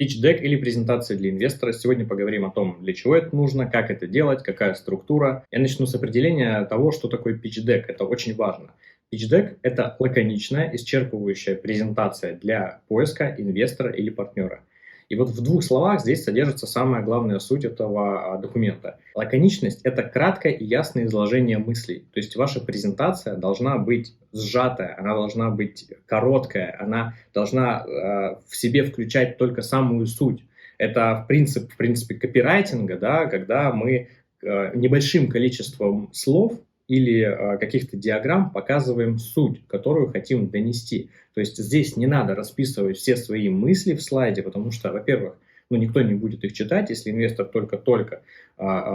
Pitch-дек или презентация для инвестора. Сегодня поговорим о том, для чего это нужно, как это делать, какая структура. Я начну с определения того, что такое pitch-дек. Это очень важно. Pitch-дек – это лаконичная, исчерпывающая презентация для поиска инвестора или партнера. И вот в двух словах здесь содержится самая главная суть этого документа. Лаконичность – это краткое и ясное изложение мыслей. То есть ваша презентация должна быть сжатая, она должна быть короткая, она должна в себе включать только самую суть. Это в принципе копирайтинга, да, когда мы небольшим количеством слов или каких-то диаграмм показываем суть, которую хотим донести. То есть здесь не надо расписывать все свои мысли в слайде, потому что, во-первых, никто не будет их читать, если инвестор только-только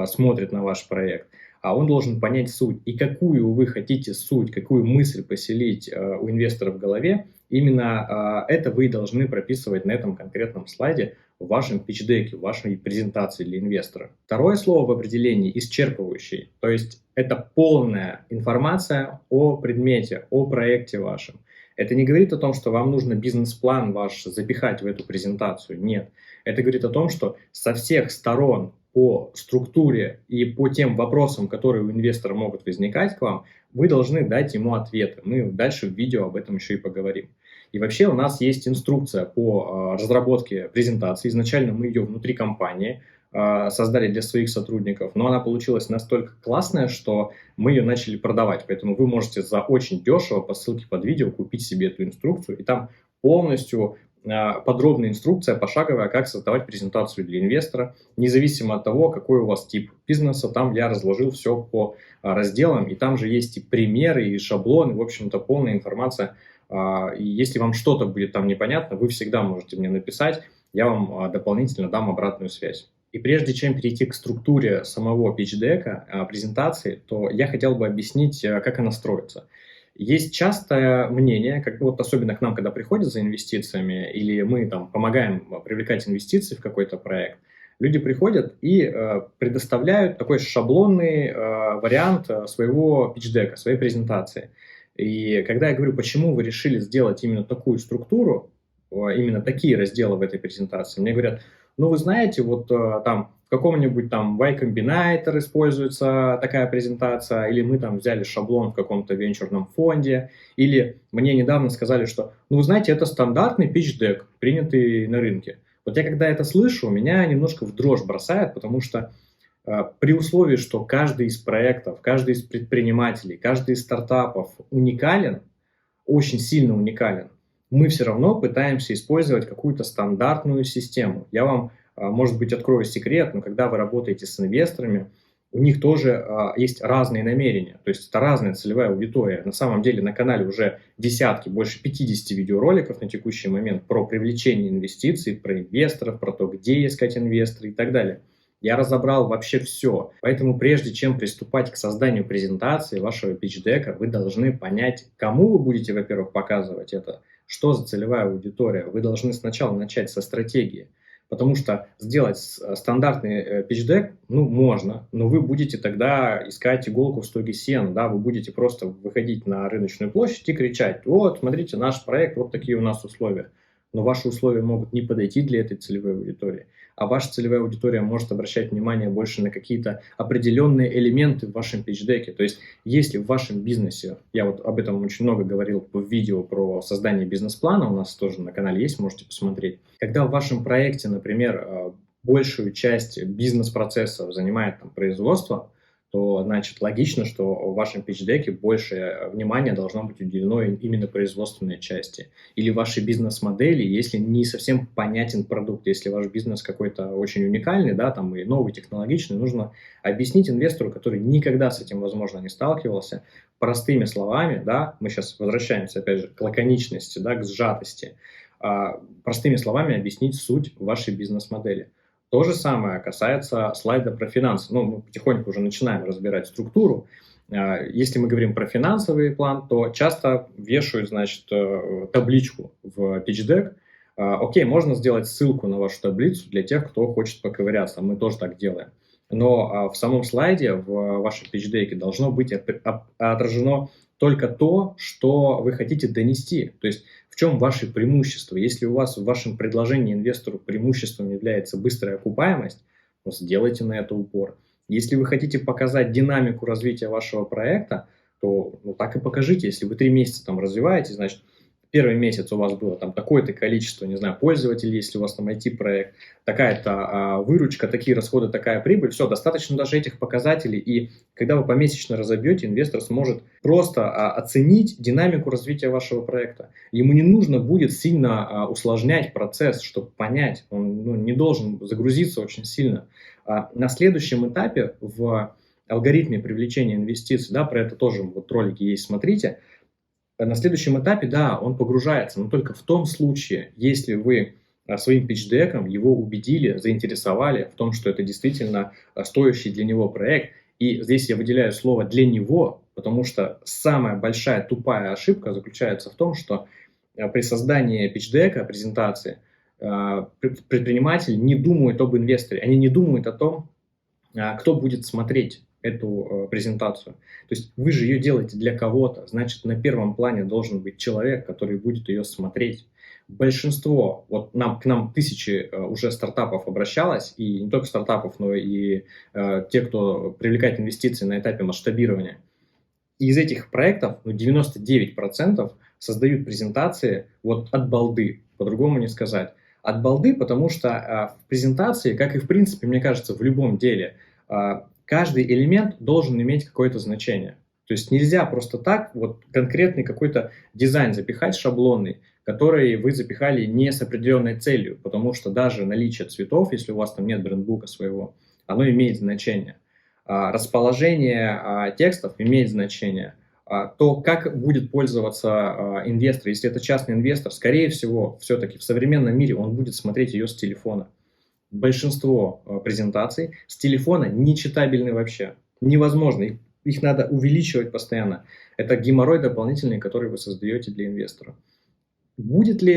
смотрит на ваш проект, а он должен понять суть. И какую вы хотите суть, какую мысль поселить у инвестора в голове, именно это вы должны прописывать на этом конкретном слайде в вашем питч-деке, в вашей презентации для инвестора. Второе слово в определении – исчерпывающий. То есть это полная информация о предмете, о проекте вашем. Это не говорит о том, что вам нужно бизнес-план ваш запихать в эту презентацию. Нет. Это говорит о том, что со всех сторон по структуре и по тем вопросам, которые у инвестора могут возникать к вам, вы должны дать ему ответы. Мы дальше в видео об этом еще и поговорим. И вообще у нас есть инструкция по разработке презентации. Изначально мы ее внутри компании создали для своих сотрудников, но она получилась настолько классная, что мы ее начали продавать. Поэтому вы можете за очень дешево по ссылке под видео купить себе эту инструкцию. И там полностью подробная инструкция пошаговая, как создавать презентацию для инвестора, независимо от того, какой у вас тип бизнеса. Там я разложил все по разделам, и там же есть и примеры, и шаблоны, в общем-то, полная информация. И если вам что-то будет там непонятно, вы всегда можете мне написать, я вам дополнительно дам обратную связь. И прежде чем перейти к структуре самого питч-дека, презентации, то я хотел бы объяснить, как она строится. Есть частое мнение, особенно к нам, когда приходят за инвестициями, или мы там помогаем привлекать инвестиции в какой-то проект, люди приходят и предоставляют такой шаблонный вариант своего питч-дека, своей презентации. И когда я говорю, почему вы решили сделать именно такую структуру, именно такие разделы в этой презентации, мне говорят, вы знаете, там в каком-нибудь там Y Combinator используется такая презентация, или мы там взяли шаблон в каком-то венчурном фонде, или мне недавно сказали, что, вы знаете, это стандартный питч-дек, принятый на рынке. Вот я когда это слышу, меня немножко в дрожь бросает, потому что при условии, что каждый из проектов, каждый из предпринимателей, каждый из стартапов уникален, очень сильно уникален, мы все равно пытаемся использовать какую-то стандартную систему. Я вам, может быть, открою секрет, но когда вы работаете с инвесторами, у них тоже есть разные намерения, то есть это разная целевая аудитория. На самом деле на канале уже десятки, больше 50 видеороликов на текущий момент про привлечение инвестиций, про инвесторов, про то, где искать инвесторов и так далее. Я разобрал вообще все. Поэтому прежде чем приступать к созданию презентации вашего питч-дека, вы должны понять, кому вы будете, во-первых, показывать это, что за целевая аудитория. Вы должны сначала начать со стратегии. Потому что сделать стандартный питч-дек, можно, но вы будете тогда искать иголку в стоге сена, да, вы будете просто выходить на рыночную площадь и кричать, вот, смотрите, наш проект, вот такие у нас условия. Но ваши условия могут не подойти для этой целевой аудитории. А ваша целевая аудитория может обращать внимание больше на какие-то определенные элементы в вашем питч-деке. То есть, если в вашем бизнесе, я об этом очень много говорил в видео про создание бизнес-плана, у нас тоже на канале есть, можете посмотреть. Когда в вашем проекте, например, большую часть бизнес-процессов занимает производство, то, значит, логично, что в вашем питч-деке больше внимания должно быть уделено именно производственной части. Или вашей бизнес-модели, если не совсем понятен продукт, если ваш бизнес какой-то очень уникальный, да, там и новый, технологичный, нужно объяснить инвестору, который никогда с этим, возможно, не сталкивался, простыми словами, да, мы сейчас возвращаемся, опять же, к лаконичности, да, к сжатости, простыми словами объяснить суть вашей бизнес-модели. То же самое касается слайда про финансы. Мы потихоньку уже начинаем разбирать структуру. Если мы говорим про финансовый план, то часто вешают, значит, табличку в pitch-дек. Окей, можно сделать ссылку на вашу таблицу для тех, кто хочет поковыряться. Мы тоже так делаем. Но в самом слайде, в вашем питч-деке должно быть отражено только то, что вы хотите донести. То есть в чем ваши преимущества. Если у вас в вашем предложении инвестору преимуществом является быстрая окупаемость, то сделайте на это упор. Если вы хотите показать динамику развития вашего проекта, то так и покажите. Если вы 3 месяца там развиваете, значит, первый месяц у вас было там такое-то количество, не знаю, пользователей, если у вас там IT-проект, такая-то выручка, такие расходы, такая прибыль, все, достаточно даже этих показателей, и когда вы помесячно разобьете, инвестор сможет просто оценить динамику развития вашего проекта. Ему не нужно будет сильно усложнять процесс, чтобы понять, он не должен загрузиться очень сильно. На следующем этапе в алгоритме привлечения инвестиций, да, про это тоже вот ролики есть, смотрите. На следующем этапе, да, он погружается, но только в том случае, если вы своим питч-деком его убедили, заинтересовали в том, что это действительно стоящий для него проект. И здесь я выделяю слово «для него», потому что самая большая тупая ошибка заключается в том, что при создании питч-дека, презентации, предприниматель не думает об инвесторе, они не думают о том, кто будет смотреть эту презентацию. То есть вы же ее делаете для кого-то, значит, на первом плане должен быть человек, который будет ее смотреть. Большинство, вот к нам тысячи уже стартапов обращалось, и не только стартапов, но и те, кто привлекает инвестиции на этапе масштабирования. И из этих проектов 99% создают презентации вот от балды, по-другому не сказать. От балды, потому что в презентации, как и в принципе, мне кажется, в любом деле, каждый элемент должен иметь какое-то значение. То есть нельзя просто так вот конкретный какой-то дизайн запихать шаблонный, который вы запихали не с определенной целью, потому что даже наличие цветов, если у вас там нет брендбука своего, оно имеет значение. Расположение текстов имеет значение. То, как будет пользоваться инвестор, если это частный инвестор, скорее всего, все-таки в современном мире он будет смотреть ее с телефона. Большинство презентаций с телефона нечитабельны вообще. Невозможно. Их надо увеличивать постоянно. Это геморрой дополнительный, который вы создаете для инвестора. Будет ли,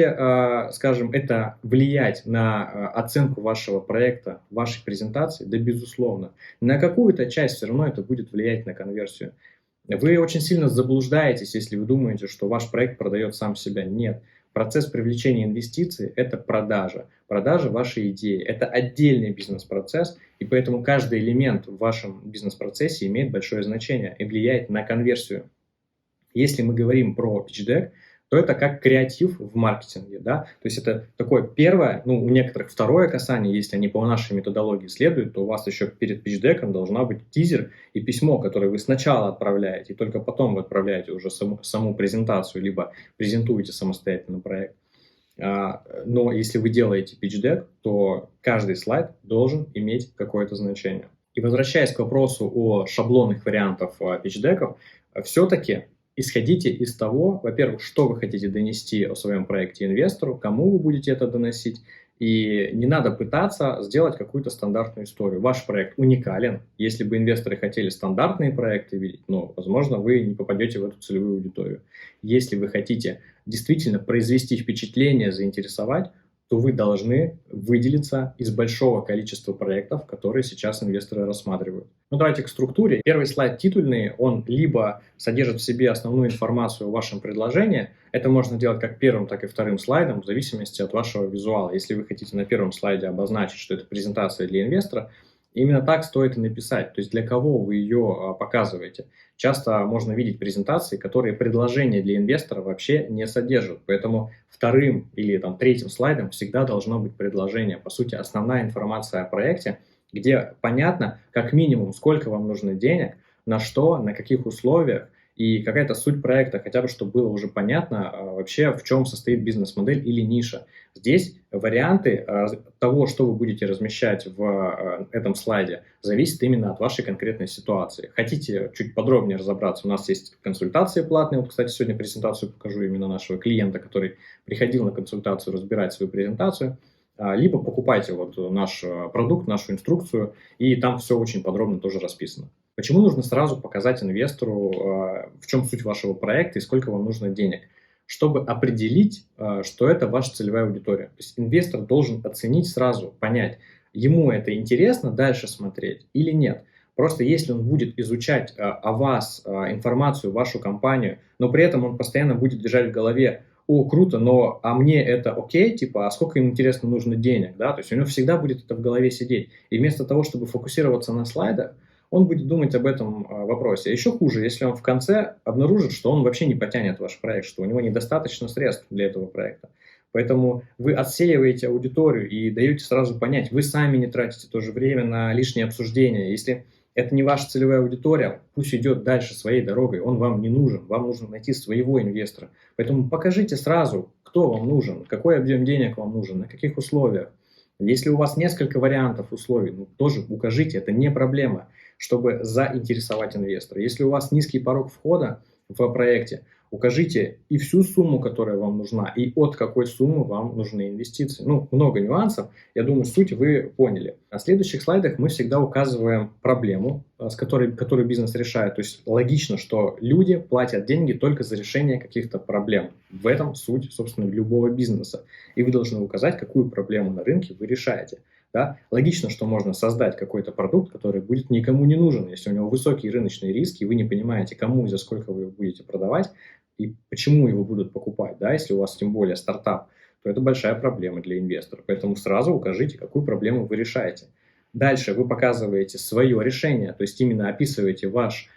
скажем, это влиять на оценку вашего проекта, вашей презентации? Да, безусловно. На какую-то часть все равно это будет влиять на конверсию. Вы очень сильно заблуждаетесь, если вы думаете, что ваш проект продает сам себя. Нет. Процесс привлечения инвестиций – это продажа. Продажа вашей идеи – это отдельный бизнес-процесс, и поэтому каждый элемент в вашем бизнес-процессе имеет большое значение и влияет на конверсию. Если мы говорим про pitch-deck, то это как креатив в маркетинге, да, то есть это такое первое, у некоторых второе касание, если они по нашей методологии следуют, то у вас еще перед питч-деком должна быть тизер и письмо, которое вы сначала отправляете, и только потом вы отправляете уже саму презентацию, либо презентуете самостоятельно проект. Но если вы делаете pitch-deck, то каждый слайд должен иметь какое-то значение. И возвращаясь к вопросу о шаблонных вариантах pitch-деков, все-таки исходите из того, во-первых, что вы хотите донести о своем проекте инвестору, кому вы будете это доносить, и не надо пытаться сделать какую-то стандартную историю. Ваш проект уникален. Если бы инвесторы хотели стандартные проекты видеть, возможно, вы не попадете в эту целевую аудиторию. Если вы хотите действительно произвести впечатление, заинтересовать, то вы должны выделиться из большого количества проектов, которые сейчас инвесторы рассматривают. Давайте к структуре. Первый слайд титульный, он либо содержит в себе основную информацию о вашем предложении, это можно делать как первым, так и вторым слайдом, в зависимости от вашего визуала. Если вы хотите на первом слайде обозначить, что это презентация для инвестора, именно так стоит и написать, то есть для кого вы ее показываете. Часто можно видеть презентации, которые предложения для инвестора вообще не содержат, поэтому вторым или третьим слайдом всегда должно быть предложение. По сути, основная информация о проекте, где понятно, как минимум, сколько вам нужно денег, на что, на каких условиях, и какая-то суть проекта, хотя бы, чтобы было уже понятно вообще, в чем состоит бизнес-модель или ниша. Здесь варианты того, что вы будете размещать в этом слайде, зависит именно от вашей конкретной ситуации. Хотите чуть подробнее разобраться, у нас есть консультации платные. Вот, кстати, сегодня презентацию покажу именно нашего клиента, который приходил на консультацию разбирать свою презентацию. Либо покупайте наш продукт, нашу инструкцию, и там все очень подробно тоже расписано. Почему нужно сразу показать инвестору, в чем суть вашего проекта и сколько вам нужно денег? Чтобы определить, что это ваша целевая аудитория. То есть инвестор должен оценить сразу, понять, ему это интересно дальше смотреть или нет. Просто если он будет изучать о вас информацию, вашу компанию, но при этом он постоянно будет держать в голове: о, круто, но а мне это окей, типа, а сколько им, интересно, нужно денег, да, то есть у него всегда будет это в голове сидеть. И вместо того, чтобы фокусироваться на слайдах, он будет думать об этом вопросе. А еще хуже, если он в конце обнаружит, что он вообще не потянет ваш проект, что у него недостаточно средств для этого проекта. Поэтому вы отсеиваете аудиторию и даете сразу понять, вы сами не тратите тоже время на лишние обсуждения. Если это не ваша целевая аудитория, пусть идет дальше своей дорогой, он вам не нужен, вам нужно найти своего инвестора. Поэтому покажите сразу, кто вам нужен, какой объем денег вам нужен, на каких условиях. Если у вас несколько вариантов условий, тоже укажите, это не проблема, чтобы заинтересовать инвестора. Если у вас низкий порог входа в проекте, укажите и всю сумму, которая вам нужна, и от какой суммы вам нужны инвестиции. Много нюансов. Я думаю, суть вы поняли. На следующих слайдах мы всегда указываем проблему, которую бизнес решает. То есть логично, что люди платят деньги только за решение каких-то проблем. В этом суть, собственно, любого бизнеса. И вы должны указать, какую проблему на рынке вы решаете. Да? Логично, что можно создать какой-то продукт, который будет никому не нужен, если у него высокие рыночные риски, и вы не понимаете, кому и за сколько вы его будете продавать, и почему его будут покупать. Да? Если у вас тем более стартап, то это большая проблема для инвестора. Поэтому сразу укажите, какую проблему вы решаете. Дальше вы показываете свое решение, то есть именно описываете ваш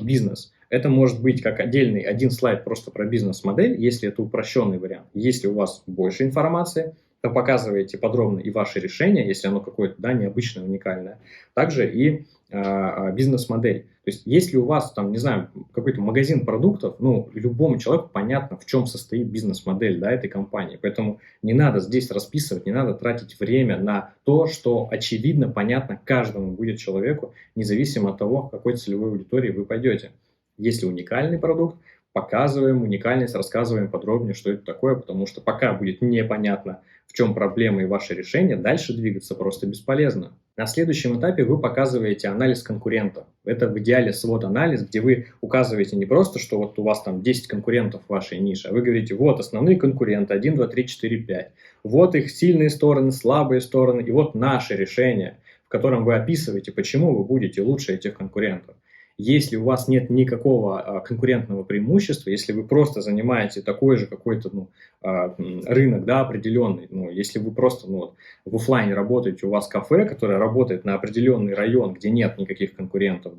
бизнес. Это может быть как отдельный один слайд просто про бизнес-модель, если это упрощенный вариант. Если у вас больше информации, то показываете подробно и ваше решение, если оно какое-то необычное, уникальное. Также и бизнес-модель. То есть, если у вас там, не знаю, какой-то магазин продуктов, любому человеку понятно, в чем состоит бизнес-модель этой компании. Поэтому не надо здесь расписывать, не надо тратить время на то, что очевидно, понятно каждому будет человеку, независимо от того, к какой целевой аудитории вы пойдете. Если уникальный продукт, показываем уникальность, рассказываем подробнее, что это такое, потому что пока будет непонятно, в чем проблема и ваше решение, дальше двигаться просто бесполезно. На следующем этапе вы показываете анализ конкурентов. Это в идеале свод-анализ, где вы указываете не просто, что вот у вас там 10 конкурентов в вашей нише, а вы говорите, вот основные конкуренты 1, 2, 3, 4, 5. Вот их сильные стороны, слабые стороны, и вот наше решение, в котором вы описываете, почему вы будете лучше этих конкурентов. Если у вас нет никакого конкурентного преимущества, если вы просто занимаете такой же какой-то рынок определенный, если вы просто в офлайне работаете, у вас кафе, которое работает на определенный район, где нет никаких конкурентов,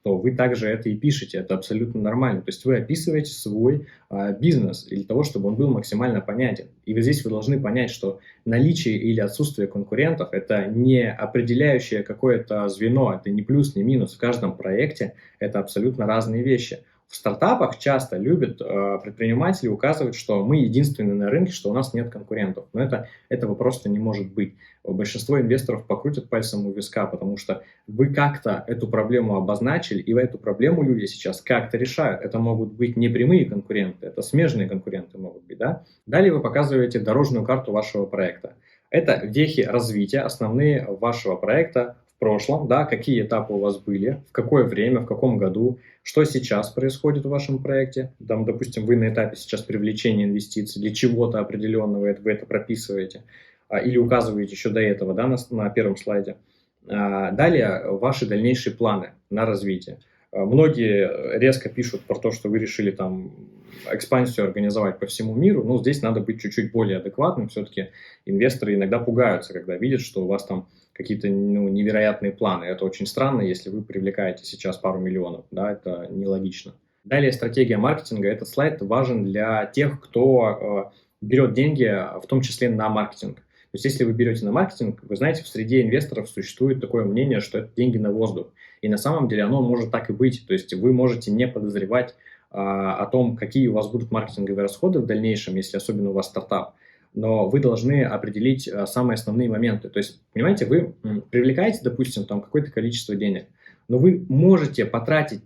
то вы также это и пишете, это абсолютно нормально. То есть вы описываете свой бизнес для того, чтобы он был максимально понятен. И вот здесь вы должны понять, что наличие или отсутствие конкурентов – это не определяющее какое-то звено, это не плюс, не минус. В каждом проекте это абсолютно разные вещи. В стартапах часто любят предприниматели указывать, что мы единственные на рынке, что у нас нет конкурентов. Но этого просто не может быть. Большинство инвесторов покрутят пальцем у виска, потому что вы как-то эту проблему обозначили, и эту проблему люди сейчас как-то решают. Это могут быть не прямые конкуренты, это смежные конкуренты могут быть. Далее вы показываете дорожную карту вашего проекта. Это вехи развития, основные вашего проекта в прошлом, какие этапы у вас были, в какое время, в каком году, что сейчас происходит в вашем проекте. Допустим, вы на этапе сейчас привлечения инвестиций, для чего-то определенного вы это прописываете или указываете еще до этого на первом слайде. Далее ваши дальнейшие планы на развитие. Многие резко пишут про то, что вы решили экспансию организовать по всему миру. Но здесь надо быть чуть-чуть более адекватным. Все-таки инвесторы иногда пугаются, когда видят, что у вас там какие-то невероятные планы. Это очень странно, если вы привлекаете сейчас пару миллионов. Это нелогично. Далее стратегия маркетинга. Этот слайд важен для тех, кто берет деньги, в том числе на маркетинг. То есть, если вы берете на маркетинг, вы знаете, в среде инвесторов существует такое мнение, что это деньги на воздух. И на самом деле оно может так и быть. То есть, вы можете не подозревать о том, какие у вас будут маркетинговые расходы в дальнейшем, если особенно у вас стартап. Но вы должны определить самые основные моменты. То есть, понимаете, вы привлекаете, допустим, какое-то количество денег, но вы можете потратить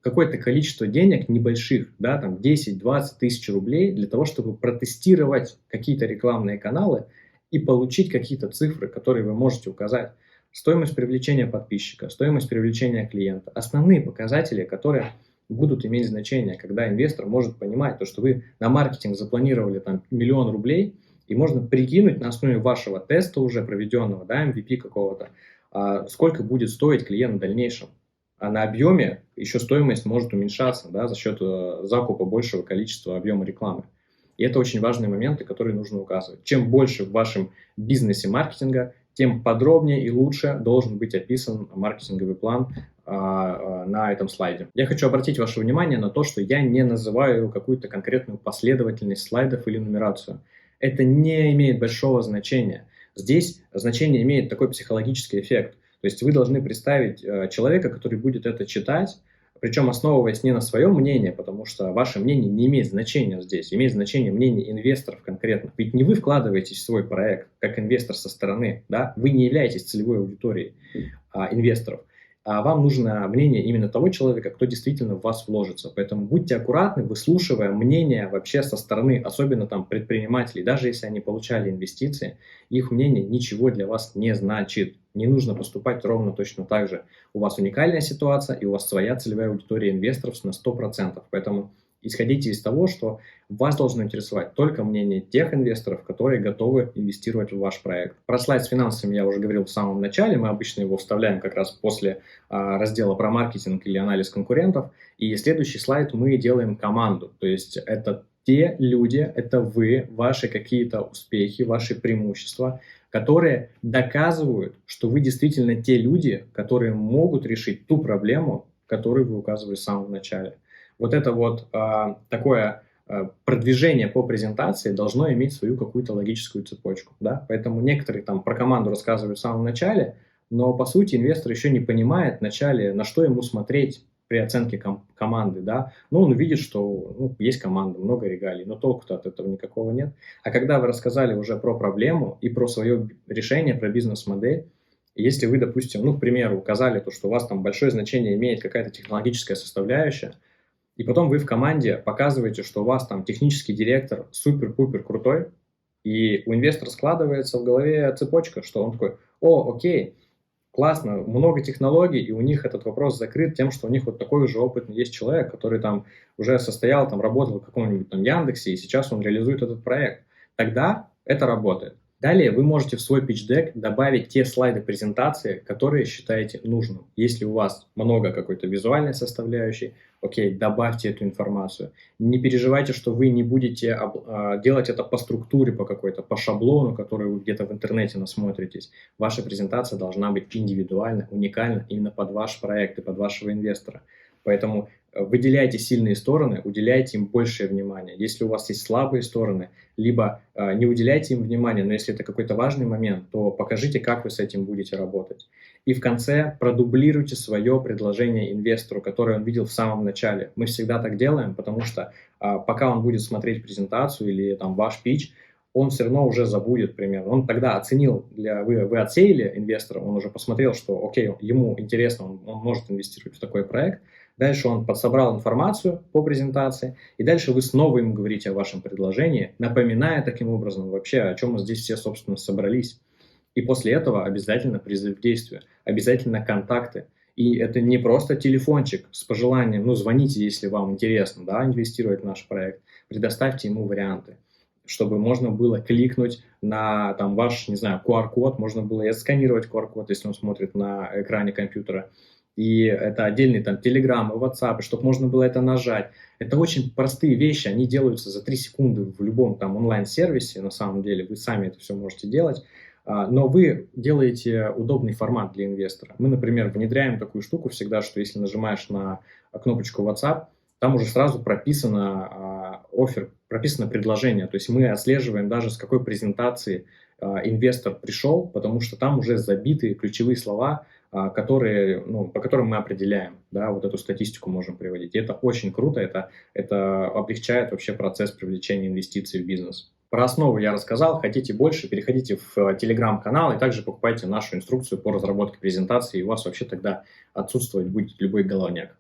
какое-то количество денег небольших, 10-20 тысяч рублей для того, чтобы протестировать какие-то рекламные каналы и получить какие-то цифры, которые вы можете указать. Стоимость привлечения подписчика, стоимость привлечения клиента. Основные показатели, которые будут иметь значение, когда инвестор может понимать, что вы на маркетинг запланировали 1 000 000 рублей, и можно прикинуть на основе вашего теста уже проведенного, MVP какого-то, сколько будет стоить клиент в дальнейшем. А на объеме еще стоимость может уменьшаться, да, за счет закупа большего количества объема рекламы. И это очень важные моменты, которые нужно указывать. Чем больше в вашем бизнесе маркетинга, тем подробнее и лучше должен быть описан маркетинговый план на этом слайде. Я хочу обратить ваше внимание на то, что я не называю какую-то конкретную последовательность слайдов или нумерацию. Это не имеет большого значения. Здесь значение имеет такой психологический эффект. То есть вы должны представить человека, который будет это читать, причем основываясь не на своем мнении, потому что ваше мнение не имеет значения здесь, имеет значение мнение инвесторов конкретно. Ведь не вы вкладываетесь в свой проект как инвестор со стороны, да? Вы не являетесь целевой аудиторией инвесторов, а вам нужно мнение именно того человека, кто действительно в вас вложится. Поэтому будьте аккуратны, выслушивая мнение вообще со стороны, особенно там предпринимателей, даже если они получали инвестиции, их мнение ничего для вас не значит. Не нужно поступать ровно точно так же. У вас уникальная ситуация, и у вас своя целевая аудитория инвесторов на 100%. Поэтому исходите из того, что вас должно интересовать только мнение тех инвесторов, которые готовы инвестировать в ваш проект. Про слайд с финансами я уже говорил в самом начале. Мы обычно его вставляем как раз после раздела про маркетинг или анализ конкурентов. И следующий слайд мы делаем команду. То есть это те люди, это вы, ваши какие-то успехи, ваши преимущества, которые доказывают, что вы действительно те люди, которые могут решить ту проблему, которую вы указывали в самом начале. Вот это вот такое продвижение по презентации должно иметь свою какую-то логическую цепочку. Да? Поэтому некоторые там про команду рассказывают в самом начале, но по сути инвестор еще не понимает вначале, на что ему смотреть при оценке команды, да, ну, он видит, что есть команда, много регалий, но толку-то от этого никакого нет. А когда вы рассказали уже про проблему и про свое решение, про бизнес-модель, если вы, допустим, к примеру, указали то, что у вас там большое значение имеет какая-то технологическая составляющая, и потом вы в команде показываете, что у вас там технический директор супер-пупер крутой, и у инвестора складывается в голове цепочка, что он такой, окей, классно, много технологий, и у них этот вопрос закрыт тем, что у них вот такой же опытный есть человек, который там уже состоял, там работал в каком-нибудь там Яндексе, и сейчас он реализует этот проект. Тогда это работает. Далее вы можете в свой pitch-deck добавить те слайды презентации, которые считаете нужным. Если у вас много какой-то визуальной составляющей, окей, добавьте эту информацию. Не переживайте, что вы не будете делать это по структуре, по какой-то, по шаблону, который вы где-то в интернете насмотритесь. Ваша презентация должна быть индивидуальна, уникальна именно под ваш проект и под вашего инвестора. Поэтому выделяйте сильные стороны, уделяйте им большее внимание. Если у вас есть слабые стороны, либо не уделяйте им внимания, но если это какой-то важный момент, то покажите, как вы с этим будете работать. И в конце продублируйте свое предложение инвестору, которое он видел в самом начале. Мы всегда так делаем, потому что пока он будет смотреть презентацию или там ваш питч, он все равно уже забудет примерно. Он тогда оценил, вы отсеяли инвестора, он уже посмотрел, что окей, ему интересно, он может инвестировать в такой проект. Дальше он подсобрал информацию по презентации, и дальше вы снова ему говорите о вашем предложении, напоминая таким образом вообще, о чем мы здесь все, собственно, собрались. И после этого обязательно призыв к действию, обязательно контакты. И это не просто телефончик с пожеланием, звоните, если вам интересно, да, инвестировать в наш проект, предоставьте ему варианты, чтобы можно было кликнуть на там, ваш, не знаю, QR-код, можно было и отсканировать QR-код, если он смотрит на экране компьютера. И это отдельные там Telegram и WhatsApp, чтобы можно было это нажать. Это очень простые вещи, они делаются за 3 секунды в любом там онлайн-сервисе, на самом деле, вы сами это все можете делать. Но вы делаете удобный формат для инвестора. Мы, например, внедряем такую штуку всегда, что если нажимаешь на кнопочку WhatsApp, там уже сразу прописано оффер, прописано предложение. То есть мы отслеживаем даже с какой презентации инвестор пришел, потому что там уже забиты ключевые слова, по которым мы определяем, да, вот эту статистику можем приводить. И это очень круто, это облегчает вообще процесс привлечения инвестиций в бизнес. Про основу я рассказал, хотите больше, переходите в Telegram-канал и также покупайте нашу инструкцию по разработке презентации, и у вас вообще тогда отсутствовать будет любой головняк.